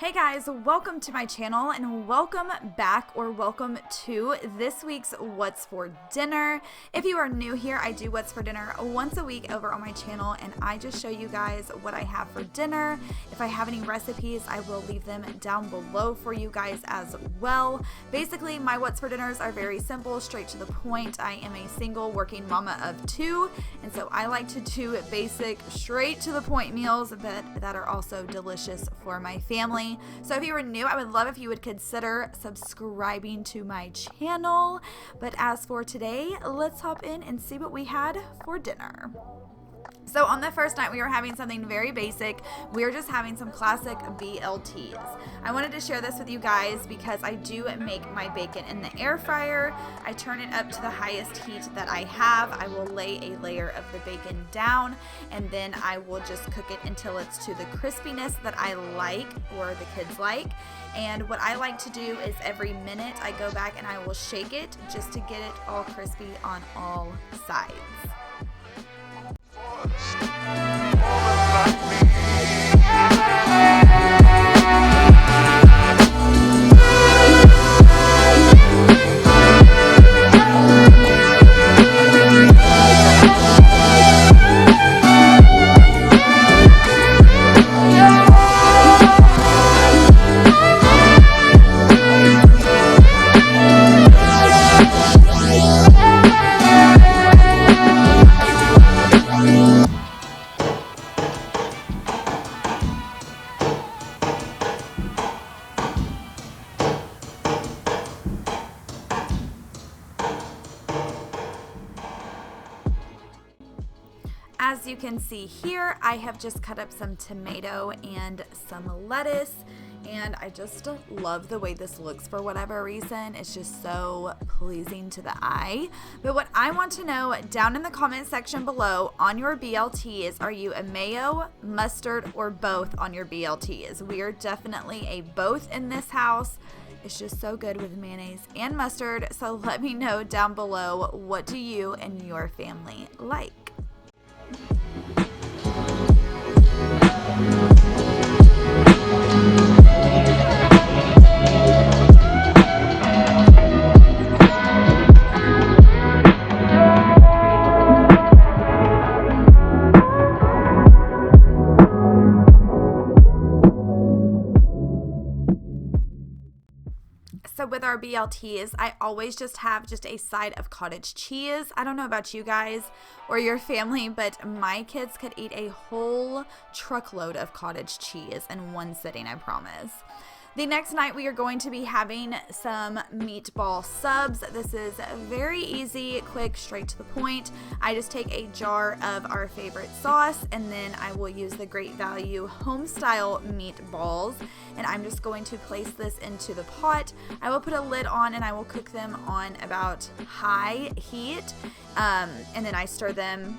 Hey guys, welcome to my channel and welcome back or welcome to this week's What's for Dinner. If you are new here, I do What's for Dinner once a week over on my channel and I just show you guys what I have for dinner. If I have any recipes, I will leave them down below for you guys as well. Basically, my What's for Dinners are very simple, straight to the point. I am a single working mama of two, and so I like to do basic, straight to the point meals that are also delicious for my family. So if you are new, I would love if you would consider subscribing to my channel. But as for today, let's hop in and see what we had for dinner. So on the first night, we were having something very basic. We were just having some classic BLTs. I wanted to share this with you guys because I do make my bacon in the air fryer. I turn it up to the highest heat that I have. I will lay a layer of the bacon down and then I will just cook it until it's to the crispiness that I like or the kids like. And what I like to do is every minute I go back and I will shake it just to get it all crispy on all sides. As you can see here, I have just cut up some tomato and some lettuce, and I just love the way this looks for whatever reason. It's just so pleasing to the eye. But what I want to know down in the comment section below on your BLTs, are you a mayo, mustard, or both on your BLTs? We are definitely a both in this house. It's just so good with mayonnaise and mustard. So let me know down below, what do you and your family like? So with our BLTs, I always just have a side of cottage cheese. I don't know about you guys or your family, but my kids could eat a whole truckload of cottage cheese in one sitting, I promise. The next night we are going to be having some meatball subs. This is very easy, quick, straight to the point. I just take a jar of our favorite sauce and then I will use the Great Value home style meatballs, and I'm just going to place this into the pot. I will put a lid on and I will cook them on about high heat, and then I stir them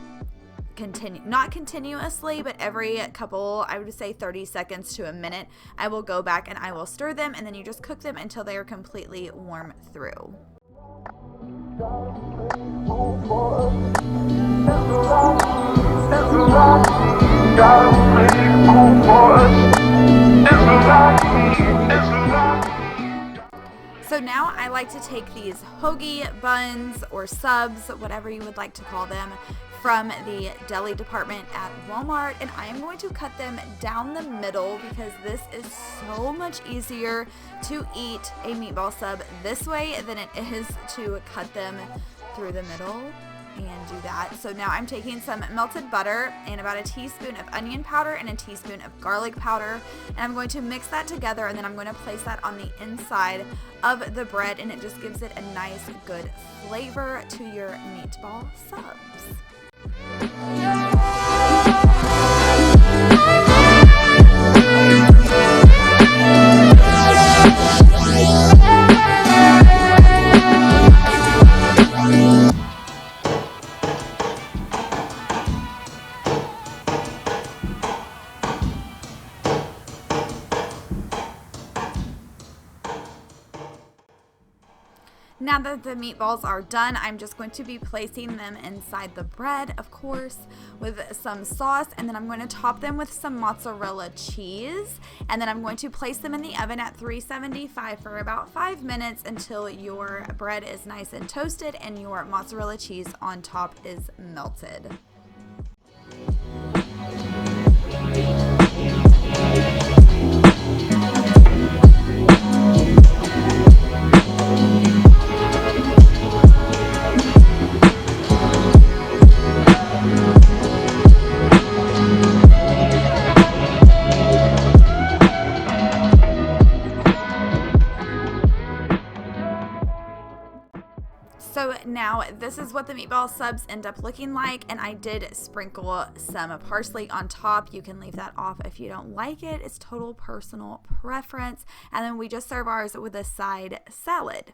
not continuously, but every couple, I would say 30 seconds to a minute, I will go back and I will stir them, and then you just cook them until they are completely warm through. So now I like to take these hoagie buns or subs, whatever you would like to call them, from the deli department at Walmart, and I am going to cut them down the middle because this is so much easier to eat a meatball sub this way than it is to cut them through the middle and do that. So now I'm taking some melted butter and about a teaspoon of onion powder and a teaspoon of garlic powder, and I'm going to mix that together, and then I'm going to place that on the inside of the bread, and it just gives it a nice good flavor to your meatball subs. Now that the meatballs are done, I'm just going to be placing them inside the bread, of course, with some sauce, and then I'm going to top them with some mozzarella cheese, and then I'm going to place them in the oven at 375 for about 5 minutes until your bread is nice and toasted and your mozzarella cheese on top is melted. So now this is what the meatball subs end up looking like, and I did sprinkle some parsley on top. You can leave that off if you don't like it. It's total personal preference. And then we just serve ours with a side salad.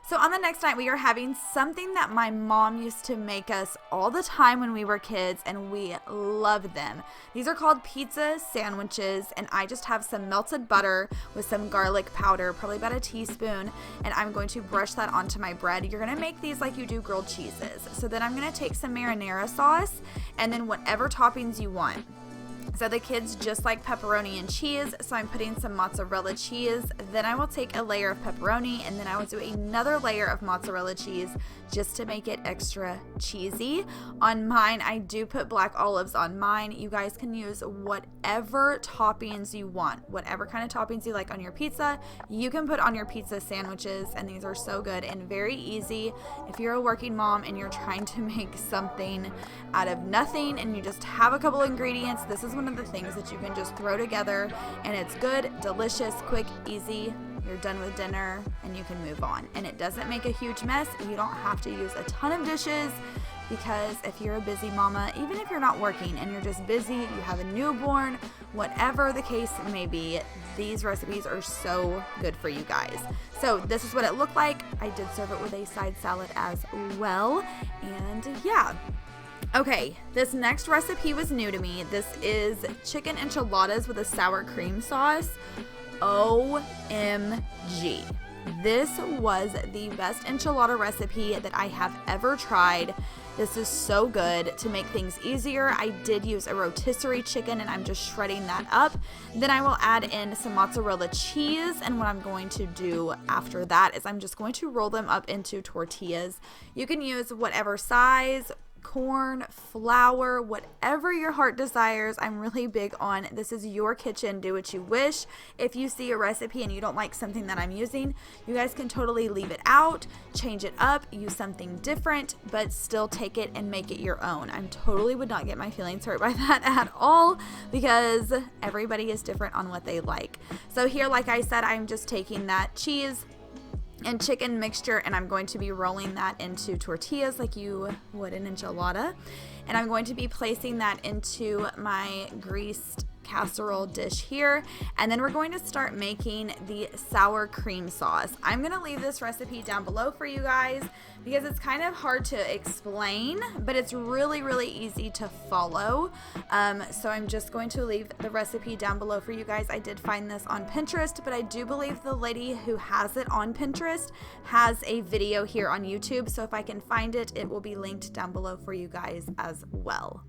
So on the next night, we are having something that my mom used to make us all the time when we were kids, and we loved them. These are called pizza sandwiches, and I just have some melted butter with some garlic powder, probably about a teaspoon, and I'm going to brush that onto my bread. You're going to make these like you do grilled cheeses. So then I'm going to take some marinara sauce, and then whatever toppings you want. So the kids just like pepperoni and cheese, so I'm putting some mozzarella cheese. Then I will take a layer of pepperoni, and then I will do another layer of mozzarella cheese just to make it extra cheesy. On mine, I do put black olives on mine. You guys can use whatever toppings you want. Whatever kind of toppings you like on your pizza, you can put on your pizza sandwiches, and these are so good and very easy. If you're a working mom and you're trying to make something out of nothing and you just have a couple ingredients, this is one of the things that you can just throw together, and it's good, delicious, quick, easy. You're done with dinner and you can move on, and it doesn't make a huge mess. You don't have to use a ton of dishes, because if you're a busy mama, even if you're not working and you're just busy, you have a newborn, whatever the case may be, these recipes are so good for you guys. So this is what it looked like. I did serve it with a side salad as well, and yeah. Okay, this next recipe was new to me. This is chicken enchiladas with a sour cream sauce. OMG. This was the best enchilada recipe that I have ever tried. This is so good. To make things easier, I did use a rotisserie chicken, and I'm just shredding that up. Then I will add in some mozzarella cheese, and what I'm going to do after that is I'm just going to roll them up into tortillas. You can use whatever size, corn, flour, whatever your heart desires. I'm really big on this is your kitchen, do what you wish. If you see a recipe and you don't like something that I'm using, you guys can totally leave it out, change it up, use something different, but still take it and make it your own. I totally would not get my feelings hurt by that at all, because everybody is different on what they like. So here, like I said, I'm just taking that cheese and chicken mixture, and I'm going to be rolling that into tortillas like you would an enchilada, and I'm going to be placing that into my greased casserole dish here, and then we're going to start making the sour cream sauce. I'm going to leave this recipe down below for you guys because it's kind of hard to explain, but it's really, really easy to follow. So I'm just going to leave the recipe down below for you guys. I did find this on Pinterest, but I do believe the lady who has it on Pinterest has a video here on YouTube. So if I can find it, it will be linked down below for you guys as well.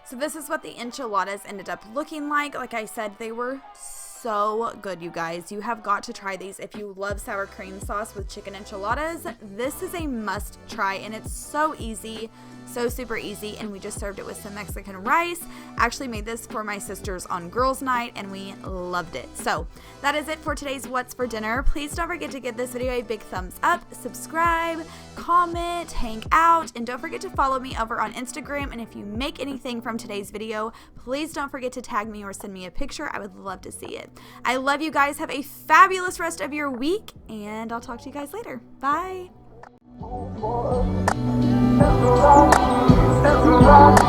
So this is what the enchiladas ended up looking like. Like I said, they were so good, you guys. You have got to try these. If you love sour cream sauce with chicken enchiladas, this is a must try, and it's so easy. So super easy, and we just served it with some Mexican rice. Actually made this for my sisters on girls' night, and we loved it. So that is it for today's What's for Dinner. Please don't forget to give this video a big thumbs up, subscribe, comment, hang out, and don't forget to follow me over on Instagram. And if you make anything from today's video, please don't forget to tag me or send me a picture. I would love to see it. I love you guys. Have a fabulous rest of your week, and I'll talk to you guys later. Bye. It's a rock,